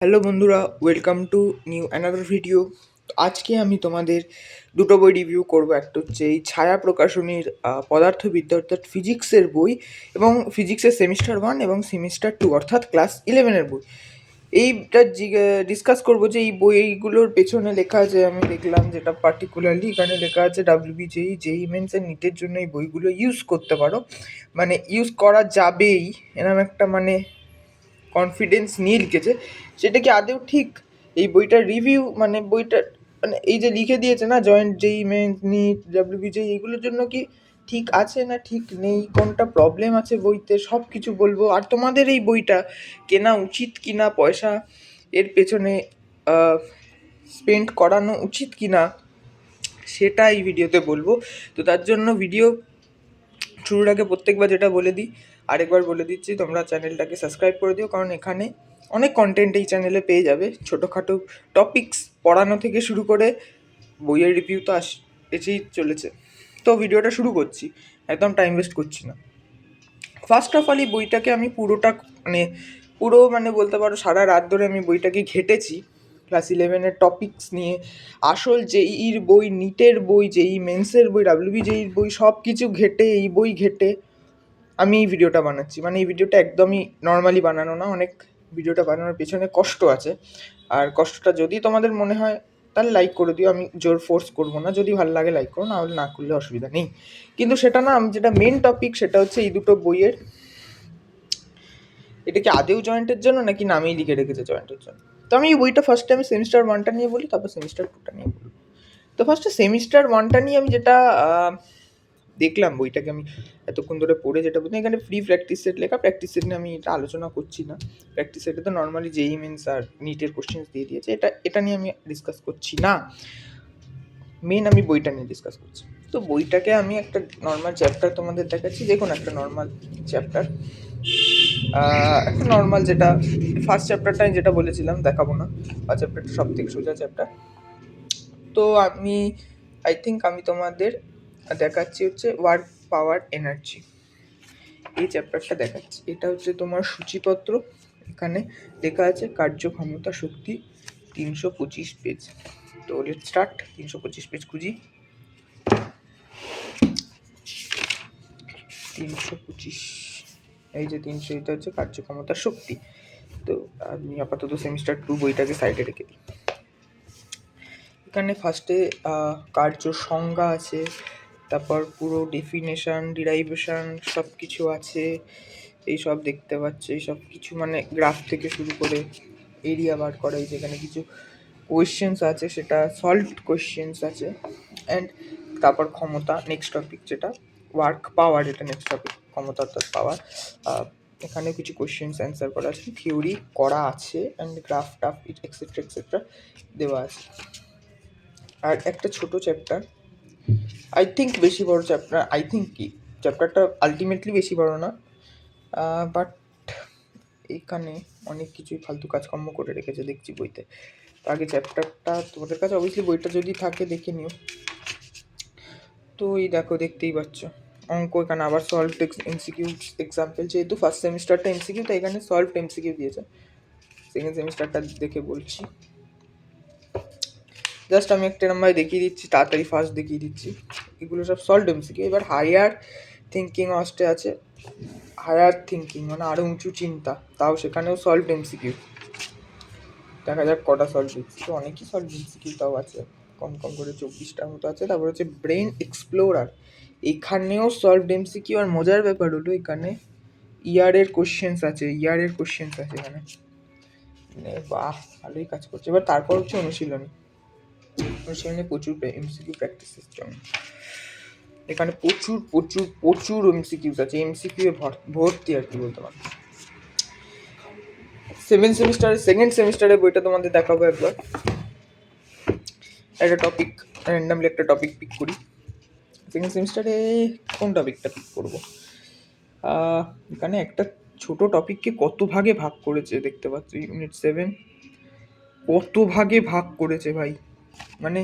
Hello বন্ধুরা, welcome to new another video. আজকে আমি তোমাদের দুটো বই রিভিউ করব। একটা হচ্ছে এই ছায়া প্রকাশনীর পদার্থবিদ্যা অর্থাৎ ফিজিক্সের বই, এবং ফিজিক্সের সেমিস্টার 1 এবং সেমিস্টার 2 অর্থাৎ ক্লাস 11-এর বই। এইটা ডিসকাস করবো যে এই বইগুলোর পেছনে লেখা আছে। আমি দেখলাম যেটা পার্টিকুলারলি এখানে লেখা আছে ডাব্লিউবিজেই, জেই মেন্স এর নিটের জন্য এই বইগুলো ইউজ করতে পারো, মানে ইউজ করা যাবেই, এরকম একটা মানে কনফিডেন্স নিয়ে লিখেছে। সেটা কি আদৌ ঠিক? এই বইটার রিভিউ মানে বইটা মানে এই যে লিখে দিয়েছে না, জয়েন্ট জেই মেন্স, নিট, ডাব্লিউবিজেই, এগুলোর জন্য কি ঠিক আছে না ঠিক নেই, কোনটা প্রবলেম আছে বইতে, সব কিছু বলবো। আর তোমাদের এই বইটা কেনা উচিত কিনা, পয়সা এর পেছনে স্পেন্ড করানো উচিত কিনা, সেটা এই ভিডিওতে বলবো। তো তার জন্য ভিডিও শুরুর আগে প্রত্যেকবার যেটা বলে দিই, আরেকবার বলে দিচ্ছি, তোমরা চ্যানেলটাকে সাবস্ক্রাইব করে দিও, কারণ এখানে অনেক কন্টেন্ট এই চ্যানেলে পেয়ে যাবে। ছোটোখাটো টপিকস পড়ানো থেকে শুরু করে বইয়ের রিভিউ তো এসেই চলেছে। তো ভিডিওটা শুরু করছি, একদম টাইম ওয়েস্ট করছি না। ফার্স্ট অফ অল এই বইটাকে আমি পুরো মানে বলতে পারো সারা রাত ধরে আমি বইটাকে ঘেটেছি। ক্লাস 11-এর টপিকস নিয়ে, আসল জেইর বই, নিটের বই, জেই মেন্সের বই, ডাব্লিউবিজেইর বই, সব কিছু ঘেটে, এই বই ঘেটে আমি এই ভিডিওটা বানাচ্ছি। মানে এই ভিডিওটা একদমই নর্মালি বানানো না, অনেক ভিডিওটা বানানোর পেছনে কষ্ট আছে। আর কষ্টটা যদি তোমাদের মনে হয় তাহলে লাইক করে দিও, আমি জোর ফোর্স করবো না। যদি ভালো লাগে লাইক করো, না হলে না করলে অসুবিধা নেই। কিন্তু সেটা না, আমি যেটা মেন টপিক সেটা হচ্ছে এই দুটো বইয়ের, এটা কি আদেও জয়েন্টের জন্য নাকি নামেই লিখে রেখেছে জয়েন্টের জন্য। তো আমি এই বইটা ফার্স্ট টাইম সেমিস্টার 1টা নিয়ে বলি, তারপর সেমিস্টার 2টা নিয়ে বলি। তো ফার্স্টে সেমিস্টার 1টা নিয়ে আমি যেটা দেখলাম, বইটাকে আমি এতক্ষণ ধরে পড়ে যেটা বলছি, এখানে ফ্রি প্র্যাকটিস সেট লেখা। প্র্যাকটিস সেট নিয়ে আমি এটা আলোচনা করছি না। প্র্যাকটিস সেটে তো নর্মালি জেই মেন্স আর নিটের কোশ্চেন্স দিয়ে দিয়েছে, এটা নিয়ে আমি ডিসকাস করছি না। মেন আমি বইটা নিয়ে ডিসকাস করছি। তো বইটাকে আমি একটা নর্মাল চ্যাপ্টার তোমাদের দেখাচ্ছি, দেখুন একটা নর্মাল চ্যাপ্টার, একটা নর্মাল যেটা ফার্স্ট চ্যাপ্টারটাই যেটা বলেছিলাম দেখাবো না, ফার্স্ট চ্যাপ্টারটা সব থেকে সোজা চ্যাপ্টার। তো আই থিঙ্ক আমি তোমাদের দেখাচ্ছি হচ্ছে ওয়ার্ক পাওয়ার এনার্জি, এই চ্যাপ্টারটা দেখাচ্ছি। এটা হচ্ছে তোমার সূচিপত্র, এখানে লেখা আছে কার্যক্ষমতা শক্তি, 325 পেজ। তো লেটস স্টার্ট। 325 পেজ খুঁজি, 325, এই যে 300, এটা হচ্ছে কার্যক্ষমতা শক্তি। তো আমি আপাতত সেমিস্টার 2 বইটাকে সাইডে রেখে দিই। এখানে ফার্স্টে কার্য সংজ্ঞা আছে, তারপর পুরো ডেফিনেশন, ডিরাইভেশন সব কিছু আছে, এইসব দেখতে পাচ্ছে। এই সব কিছু মানে গ্রাফ থেকে শুরু করে এরিয়া বার করা, এই যেখানে কিছু কোয়েশ্চেন্স আছে, সেটা সলভড কোয়েশ্চেন্স আছে। অ্যান্ড তারপর ক্ষমতা, নেক্সট টপিক যেটা ওয়ার্ক পাওয়ার, এটা নেক্সট টপিক, ক্ষমতা অর্থাৎ পাওয়ার। এখানে কিছু কোয়েশ্চেন্স অ্যান্সার করা আছে, থিওরি করা আছে, and graph tough etcetera etcetera দেওয়া আছে। আর একটা ছোট চ্যাপ্টার, আই থিঙ্ক বেশি বড় চ্যাপ্টার, আই থিঙ্ক কি চ্যাপ্টারটা আলটিমেটলি বেশি বড় না, বাট এখানে অনেক কিছুই ফালতু কাজকর্ম করে রেখেছে দেখছি বইতে। তো আগে চ্যাপ্টারটা তোমাদের কাছে অবভিয়াসলি বইটা যদি থাকে দেখে নিও। তো এই দেখো, দেখতেই পাচ্ছ অঙ্ক, এখানে আবার সলভ এমসিকিউ এক্সাম্পল, যেহেতু ফার্স্ট সেমিস্টারটা এমসিকিউ, তো এখানে সলভ এমসিকিউ দিয়েছে। সেকেন্ড সেমিস্টারটা দেখে বলছি, জাস্ট আমি একটা নাম্বার দেখিয়ে দিচ্ছি, তাড়াতাড়ি ফার্স্ট দেখিয়ে দিচ্ছি। এগুলো সব সলভ এমসিকিউ। এবার হায়ার থিঙ্কিং আসতে আছে, হায়ার থিঙ্কিং মানে আরও উঁচু চিন্তা, তাও সেখানেও সলভ এমসিকিউ। দেখা যাক কটা সলভ এমসিকিউ, অনেকই সলভ এমসিকিউ তাও আছে, কম কম করে 24টার মতো আছে। তারপর হচ্ছে ব্রেন এক্সপ্লোরার, এখানেও সলভ এমসিকিউ। আর মজার ব্যাপার হলো এখানে ইয়ারের কোশ্চেন্স আছে, এখানে। বাহ, ভালোই কাজ করছে। এবার তারপর হচ্ছে অনুশীলনী, প্রচুর এমসিকিউ প্র্যাকটিসের জন্য। এখানে প্রচুর প্রচুর প্রচুর এমসিকিউ আছে, এমসিকিউ ভর্তি আর কি বলতে পারো। সেকেন্ড সেমিস্টারে বইটা তোমাদের দেখাবো একবার। একটা টপিক র্যান্ডামলি একটা টপিক পিক করি। সেকেন্ড সেমিস্টারে কোন টপিকটা পিক করবো? এখানে একটা ছোট টপিককে কত ভাগে ভাগ করেছে দেখতে পাচ্ছ, ইউনিট 7 কত ভাগে ভাগ করেছে ভাই, মানে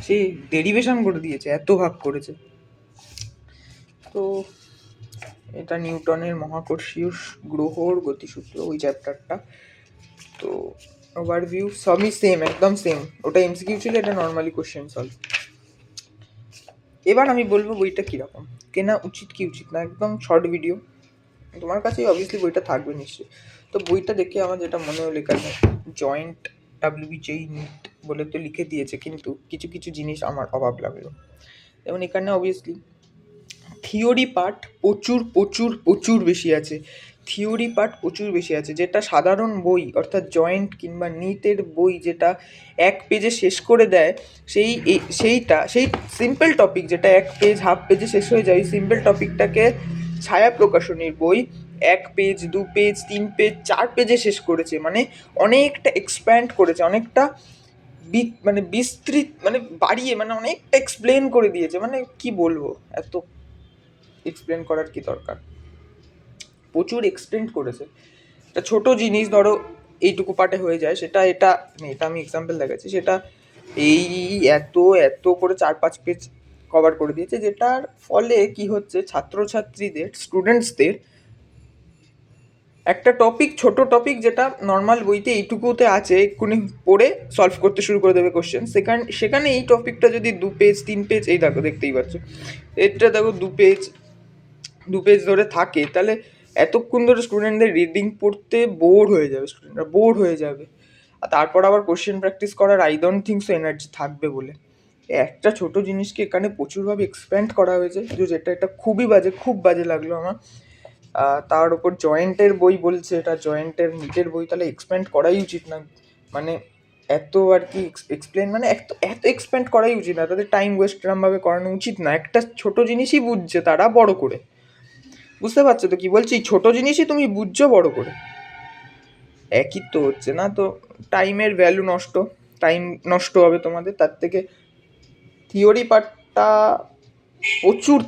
সে ডেরিভেশন করে দিয়েছে, এত ভাগ করেছে। তো এটা নিউটনের মহাকর্ষীয় গ্রহর গতিসূত্র, ওই চ্যাপ্টারটা। তো ওভারভিউ সবই সেম, একদম সেম। ওটা এমসিকিউ ছিল, এটা নর্মালি কোশ্চেন সলভ। এবার আমি বলবো বইটা কীরকম, কেনা উচিত কি উচিত না, একদম শর্ট ভিডিও। তোমার কাছেই অবভিয়াসলি বইটা থাকবে নিশ্চয়ই। তো বইটা দেখে আমার যেটা মনে হলো, এখানে জয়েন্ট WBJEE নিট বলে তো লিখে দিয়েছে, কিন্তু কিছু কিছু জিনিস আমার অভাব লাগলো। যেমন এখানে অবভিয়াসলি থিওরি পার্ট প্রচুর প্রচুর প্রচুর বেশি আছে। থিওরি পার্ট প্রচুর বেশি আছে, যেটা সাধারণ বই অর্থাৎ জয়েন্ট কিংবা নিটের বই যেটা এক পেজে শেষ করে দেয়, সেই সিম্পল টপিক যেটা এক পেজ হাফ পেজে শেষ হয়ে যায়, সিম্পল টপিকটাকে ছায়া প্রকাশনীর বই 1 পেজ 2 পেজ 3 পেজ 4 পেজে শেষ করেছে। মানে অনেকটা এক্সপ্যান্ড করেছে, অনেকটা মানে বিস্তৃত, মানে বাড়িয়ে, মানে অনেকটা এক্সপ্লেন করে দিয়েছে। মানে কি বলবো, এত এক্সপ্লেন করার কি দরকার, প্রচুর এক্সটেন্ড করেছে। একটা ছোট জিনিস ধরো এইটুকু পার্টে হয়ে যায়, সেটা এটা আমি এক্সাম্পল দেখাচ্ছি, সেটা এই এত এত করে 4-5 পেজ কভার করে দিয়েছে, যেটার ফলে কি হচ্ছে, ছাত্রছাত্রীদের স্টুডেন্টসদের একটা টপিক, ছোট টপিক যেটা নর্মাল বইতে এইটুকুতে আছে, এক্ষুনি পড়ে সলভ করতে শুরু করে দেবে কোশ্চেন, সেখানে এই টপিকটা যদি 2 পেজ 3 পেজ, এই দেখো দেখতেই পাচ্ছ এটা দেখো 2 পেজ ধরে থাকে, তাহলে এতক্ষণ ধরে স্টুডেন্টদের রিডিং পড়তে বোর হয়ে যাবে, স্টুডেন্টরা বোর হয়ে যাবে। আর তারপর আবার কোশ্চেন প্র্যাকটিস করার I don't think so energy থাকবে বলে একটা ছোট জিনিসকে এখানে প্রচুরভাবে এক্সপ্যান্ড করা হয়েছে, যেটা এটা খুবই বাজে, খুব বাজে লাগলো আমার। তার উপর জয়েন্টের বই বলছে, এটা জয়েন্টের নিটের বই, তাহলে এক্সপ্যান্ড করাই উচিত না। মানে এত আর কি এক্সপ্লেন, মানে এত এত এক্সপ্যান্ড করাই উচিত না, তাদের টাইম ওয়েস্ট এরমভাবে করানো উচিত না। একটা ছোট জিনিসই বুঝছে তারা বড় করে, বুঝতে পারছো তো কি বলছি, ছোট জিনিসই তুমি বুঝছো বড় করে, একই তো হচ্ছে না। তো টাইমের ভ্যালু নষ্ট, টাইম নষ্ট হবে তোমাদের। তার থেকে থিওরি পার্টটা, প্রচুর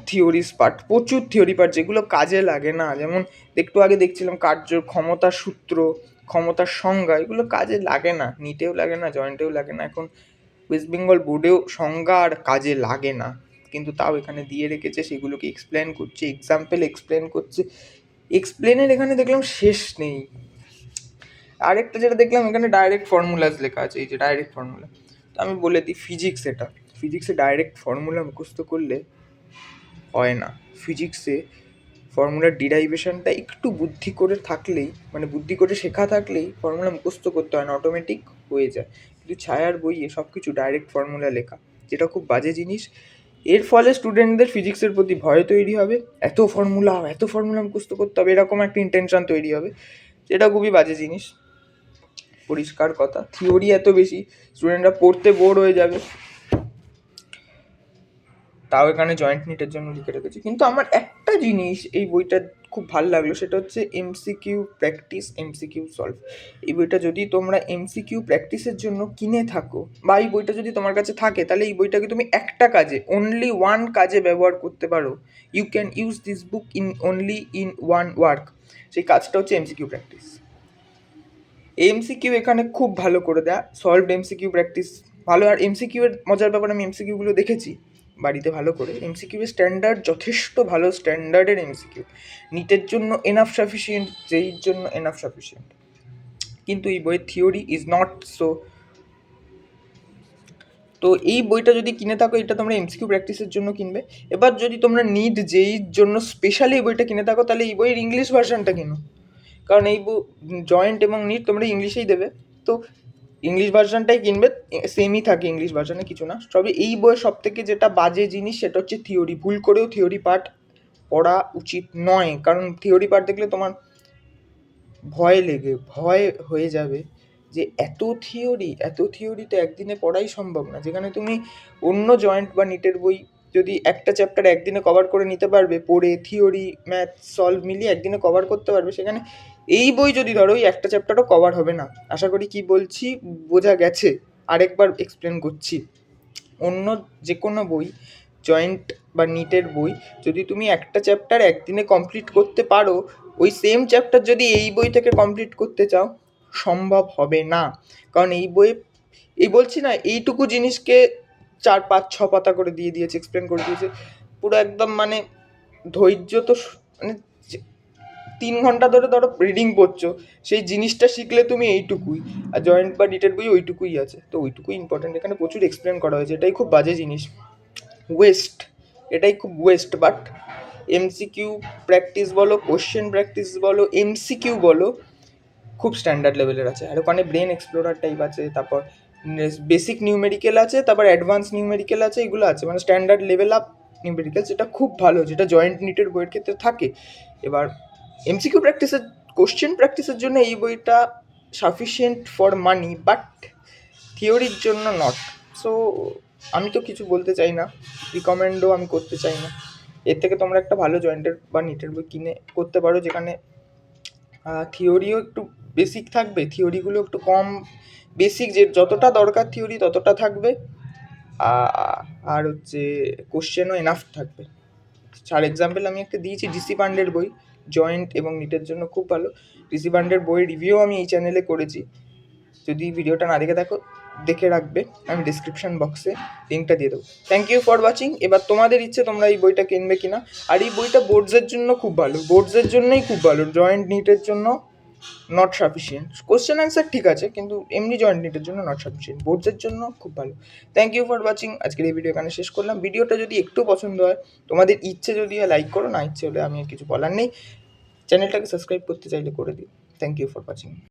থিওরি পার্ট যেগুলো কাজে লাগে না, যেমন একটু আগে দেখছিলাম কার্য ক্ষমতার সূত্র, ক্ষমতার সংজ্ঞা, এগুলো কাজে লাগে না, নিটেও লাগে না, জয়েন্টেও লাগে না, এখন ওয়েস্ট বেঙ্গল বোর্ডেও সংজ্ঞা আর কাজে লাগে না, কিন্তু তাও এখানে দিয়ে রেখেছে, সেগুলোকে এক্সপ্লেন করছে, এক্সাম্পল এক্সপ্লেন করছে, এক্সপ্লেনের এখানে দেখলাম শেষ নেই। আরেকটা যেটা দেখলাম, এখানে ডাইরেক্ট ফর্মুলাস লেখা আছে, এই যে ডাইরেক্ট ফর্মুলা। তো আমি বলে দিই, ফিজিক্সে ডাইরেক্ট ফর্মুলা মুখস্থ করলে হয় না। ফিজিক্সে ফর্মুলার ডিরাইভেশনটা একটু বুদ্ধি করে থাকলেই, মানে বুদ্ধি করে শেখা থাকলেই ফর্মুলা মুখস্থ করতে হয় না, অটোমেটিক হয়ে যায়। কিন্তু ছায়ার বইয়ে সব কিছু ডাইরেক্ট ফর্মুলা লেখা, যেটা খুব বাজে জিনিস। এর ফলে স্টুডেন্টদের ফিজিক্সের প্রতি ভয় তৈরি হবে, এত ফর্মুলা মুখস্থ করতে হবে, এরকম একটা ইন্টেনশন তৈরি হবে, যেটা খুবই বাজে জিনিস, পরিষ্কার কথা। থিওরি এত বেশি, স্টুডেন্টরা পড়তে বোর হয়ে যাবে। তাও এখানে জয়েন্ট নিটের জন্য লিখে রেখেছি। কিন্তু আমার একটা জিনিস এই বইটা খুব ভালো লাগলো, সেটা হচ্ছে এমসিকিউ প্র্যাকটিস, এমসিকিউ সলভ। এই বইটা যদি তোমরা এমসিকিউ প্র্যাকটিসের জন্য কিনে থাকো, বা এই বইটা যদি তোমার কাছে থাকে, তাহলে এই বইটাকে তুমি একটা কাজে, অনলি ওয়ান কাজে ব্যবহার করতে পারো। You can use this book only in one work. সেই কাজটা হচ্ছে এমসিকিউ প্র্যাকটিস। এমসিকিউ এখানে খুব ভালো করে দেয়, সলভড এমসিকিউ প্র্যাকটিস ভালো। আর এমসিকিউ এর মজার ব্যাপার, আমি এমসিকিউগুলো দেখেছি বাড়িতে ভালো করে, এমসিকিউ এর স্ট্যান্ডার্ড যথেষ্ট ভালো, স্ট্যান্ডার্ডের এমসিকিউ, নিটের জন্য এনাফ সাফিসিয়েন্ট, জেইর জন্য এনাফ সাফিসিয়েন্ট। কিন্তু এই বইয়ের থিওরি ইজ নট সো। তো এই বইটা যদি কিনে থাকো, এটা তোমরা এমসিকিউ প্র্যাকটিসের জন্য কিনবে। এবার যদি তোমরা নিট জেইর জন্য স্পেশালি এই বইটা কিনে থাকো, তাহলে এই বইয়ের ইংলিশ ভার্সনটা কিনো, কারণ এই জয়েন্ট এবং নিট তোমরা ইংলিশেই দেবে, তো ইংলিশ ভার্সনটাই কিনবে, সেমই থাকে ইংলিশ ভার্সনে, কিছু না। তবে এই বইয়ের সব থেকে যেটা বাজে জিনিস, সেটা হচ্ছে থিওরি। ভুল করেও থিওরি পার্ট পড়া উচিত নয়, কারণ থিওরি পার্ট দেখলে তোমার ভয় হয়ে যাবে যে এত থিওরি তো একদিনে পড়াই সম্ভব না। যেখানে তুমি অন্য জয়েন্ট বা নিটের বই যদি একটা চ্যাপ্টার একদিনে কভার করে নিতে পারবে, পড়ে থিওরি ম্যাথ সলভ মিলিয়ে একদিনে কভার করতে পারবে, সেখানে এই বই যদি ধরো, ওই একটা চ্যাপ্টারও কভার হবে না। আশা করি কি বলছি বোঝা গেছে, আরেকবার এক্সপ্লেন করছি। অন্য যে কোনো বই, জয়েন্ট বা নিটের বই, যদি তুমি একটা চ্যাপ্টার একদিনে কমপ্লিট করতে পারো, ওই সেম চ্যাপ্টার যদি এই বই থেকে কমপ্লিট করতে চাও, সম্ভব হবে না। কারণ এই বলছি না, এইটুকু জিনিসকে 4-5-6 পাতা করে দিয়ে দিয়েছে, এক্সপ্লেন করে দিয়েছে পুরো একদম, মানে ধৈর্য তো মানে 3 ঘন্টা ধরে ধরো রিডিং পড়ছো, সেই জিনিসটা শিখলে তুমি এইটুকুই, আর জয়েন্ট বা ডিটের বই ওইটুকুই আছে, তো ওইটুকুই ইম্পর্টেন্ট। এখানে প্রচুর এক্সপ্লেন করা হয়েছে, এটাই খুব বাজে জিনিস, ওয়েস্ট, এটাই খুব ওয়েস্ট। বাট এমসিকিউ প্র্যাকটিস বলো, কোশ্চেন প্র্যাকটিস বলো, এমসিকিউ বলো, খুব স্ট্যান্ডার্ড লেভেলের আছে। আর ওখানে ব্রেন এক্সপ্লোরার টাইপ আছে, তারপর বেসিক নিউমেরিক্যাল আছে, তারপর অ্যাডভান্স নিউমেরিক্যাল আছে, এগুলো আছে, মানে স্ট্যান্ডার্ড লেভেল আপ নিউমেরিক্যাল, যেটা খুব ভালো, যেটা জয়েন্ট নিটের বইয়ের ক্ষেত্রে থাকে। এবার এমসিকিউ প্র্যাকটিসের, কোশ্চেন প্র্যাকটিসের জন্য এই বইটা সাফিসিয়েন্ট ফর মানি, বাট থিওরির জন্য নট। সো আমি তো কিছু বলতে চাই না, রিকমেন্ডও আমি করতে চাই না। এর থেকে তোমরা একটা ভালো জয়েন্টের বা নিটের বই কিনে করতে পারো, যেখানে থিওরিও একটু বেসিক থাকবে, থিওরিগুলো একটু কম বেসিক, যে যতটা দরকার থিওরি ততটা থাকবে, আর হচ্ছে কোশ্চেনও এনাফ থাকবে। ফর এক্সাম্পল আমি একটা দিয়েছি ডিসি পান্ডের বই, জয়েন্ট এবং নিটের জন্য খুব ভালো। ডিসি পান্ডের বইয়ের রিভিউ আমি এই চ্যানেলে করেছি, যদি ভিডিওটা না দেখে রাখবে, আমি ডিসক্রিপশন বক্সে লিঙ্কটা দিয়ে দেবো। Thank you for watching. এবার তোমাদের ইচ্ছে তোমরা এই বইটা কিনবে কিনা। আর এই বইটা বোর্ডসের জন্য খুব ভালো, বোর্ডসের জন্যই খুব ভালো, জয়েন্ট নিটের জন্য নট সাফিসিয়েন্ট। কোশ্চেন অ্যান্সার ঠিক আছে, কিন্তু এমনি জয়েন্ট নিটের জন্য নট সাফিসিয়েন্ট, বোর্ডসের জন্য খুব ভালো। Thank you for watching. আজকের এই ভিডিও এখানে শেষ করলাম। ভিডিওটা যদি একটু পছন্দ হয়, তোমাদের ইচ্ছে যদি হয় লাইক করো, না ইচ্ছে হলে আমি কিছু বলার নেই। চ্যানেলটাকে সাবস্ক্রাইব করতে চাইলে করে দিও। Thank you for watching.